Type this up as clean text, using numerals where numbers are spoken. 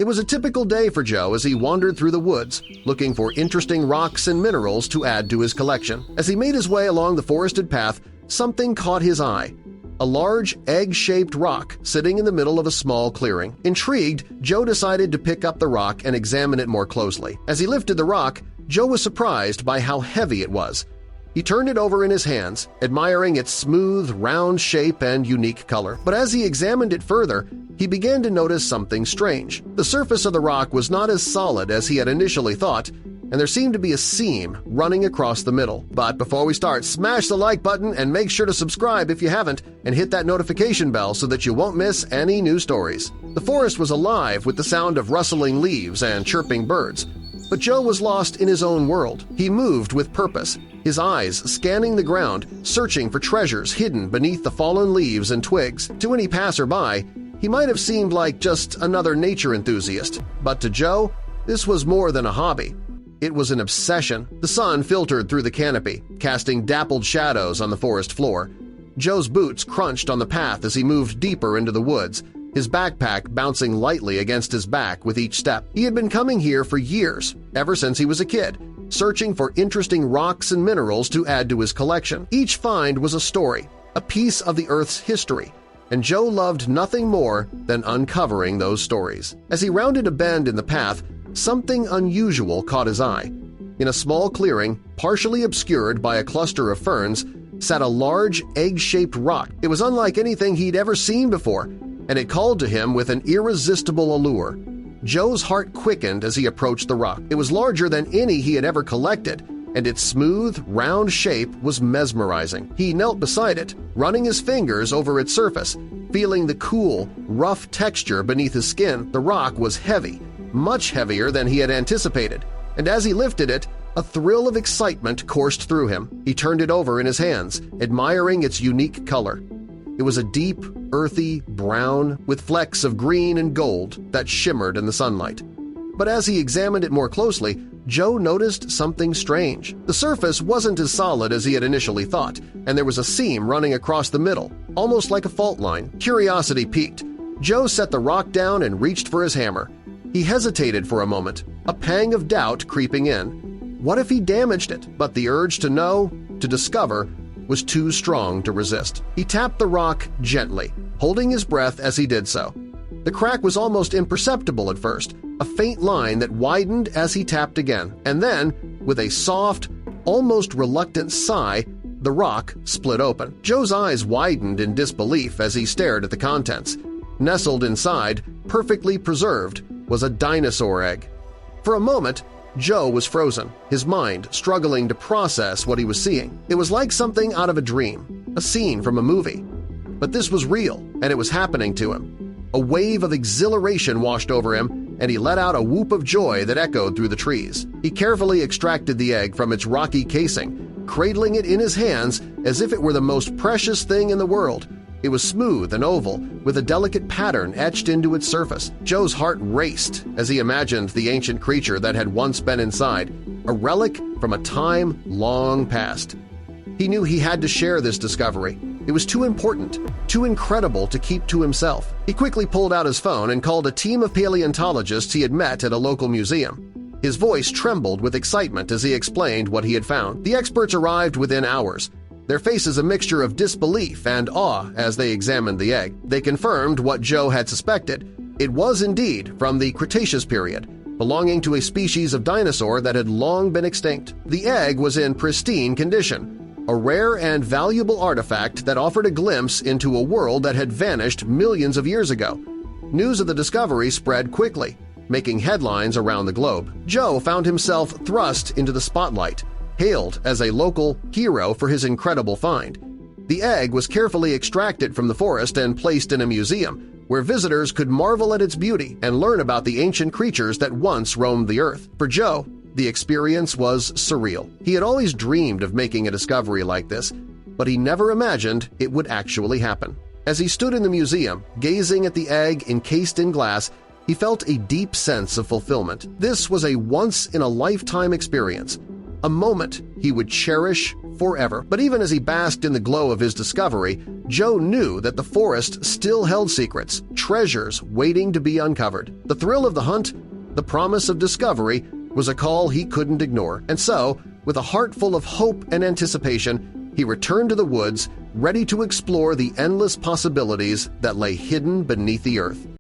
It was a typical day for Joe as he wandered through the woods, looking for interesting rocks and minerals to add to his collection. As he made his way along the forested path, something caught his eye. A large, egg-shaped rock sitting in the middle of a small clearing. Intrigued, Joe decided to pick up the rock and examine it more closely. As he lifted the rock, Joe was surprised by how heavy it was. He turned it over in his hands, admiring its smooth, round shape and unique color. But as he examined it further, he began to notice something strange. The surface of the rock was not as solid as he had initially thought, and there seemed to be a seam running across the middle. But before we start, smash the like button and make sure to subscribe if you haven't, and hit that notification bell so that you won't miss any new stories. The forest was alive with the sound of rustling leaves and chirping birds. But Joe was lost in his own world. He moved with purpose, his eyes scanning the ground, searching for treasures hidden beneath the fallen leaves and twigs. To any passerby, he might have seemed like just another nature enthusiast, but to Joe, this was more than a hobby. It was an obsession. The sun filtered through the canopy, casting dappled shadows on the forest floor. Joe's boots crunched on the path as he moved deeper into the woods, his backpack bouncing lightly against his back with each step. He had been coming here for years, ever since he was a kid, searching for interesting rocks and minerals to add to his collection. Each find was a story, a piece of the Earth's history, and Joe loved nothing more than uncovering those stories. As he rounded a bend in the path, something unusual caught his eye. In a small clearing, partially obscured by a cluster of ferns, sat a large, egg-shaped rock. It was unlike anything he'd ever seen before, and it called to him with an irresistible allure. Joe's heart quickened as he approached the rock. It was larger than any he had ever collected, and its smooth, round shape was mesmerizing. He knelt beside it, running his fingers over its surface, feeling the cool, rough texture beneath his skin. The rock was heavy, much heavier than he had anticipated, and as he lifted it, a thrill of excitement coursed through him. He turned it over in his hands, admiring its unique color. It was a deep, earthy brown with flecks of green and gold that shimmered in the sunlight. But as he examined it more closely, Joe noticed something strange. The surface wasn't as solid as he had initially thought, and there was a seam running across the middle, almost like a fault line. Curiosity piqued. Joe set the rock down and reached for his hammer. He hesitated for a moment, a pang of doubt creeping in. What if he damaged it? But the urge to know, to discover, was too strong to resist. He tapped the rock gently, holding his breath as he did so. The crack was almost imperceptible at first, a faint line that widened as he tapped again, and then, with a soft, almost reluctant sigh, the rock split open. Joe's eyes widened in disbelief as he stared at the contents. Nestled inside, perfectly preserved, was a dinosaur egg. For a moment, Joe was frozen, his mind struggling to process what he was seeing. It was like something out of a dream, a scene from a movie. But this was real, and it was happening to him. A wave of exhilaration washed over him, and he let out a whoop of joy that echoed through the trees. He carefully extracted the egg from its rocky casing, cradling it in his hands as if it were the most precious thing in the world. It was smooth and oval, with a delicate pattern etched into its surface. Joe's heart raced as he imagined the ancient creature that had once been inside, a relic from a time long past. He knew he had to share this discovery. It was too important, too incredible to keep to himself. He quickly pulled out his phone and called a team of paleontologists he had met at a local museum. His voice trembled with excitement as he explained what he had found. The experts arrived within hours, their faces a mixture of disbelief and awe as they examined the egg. They confirmed what Joe had suspected. It was indeed from the Cretaceous period, belonging to a species of dinosaur that had long been extinct. The egg was in pristine condition, a rare and valuable artifact that offered a glimpse into a world that had vanished millions of years ago. News of the discovery spread quickly, making headlines around the globe. Joe found himself thrust into the spotlight, hailed as a local hero for his incredible find. The egg was carefully extracted from the forest and placed in a museum, where visitors could marvel at its beauty and learn about the ancient creatures that once roamed the earth. For Joe, the experience was surreal. He had always dreamed of making a discovery like this, but he never imagined it would actually happen. As he stood in the museum, gazing at the egg encased in glass, he felt a deep sense of fulfillment. This was a once-in-a-lifetime experience, a moment he would cherish forever. But even as he basked in the glow of his discovery, Joe knew that the forest still held secrets, treasures waiting to be uncovered. The thrill of the hunt, the promise of discovery, was a call he couldn't ignore, and so, with a heart full of hope and anticipation, he returned to the woods, ready to explore the endless possibilities that lay hidden beneath the earth.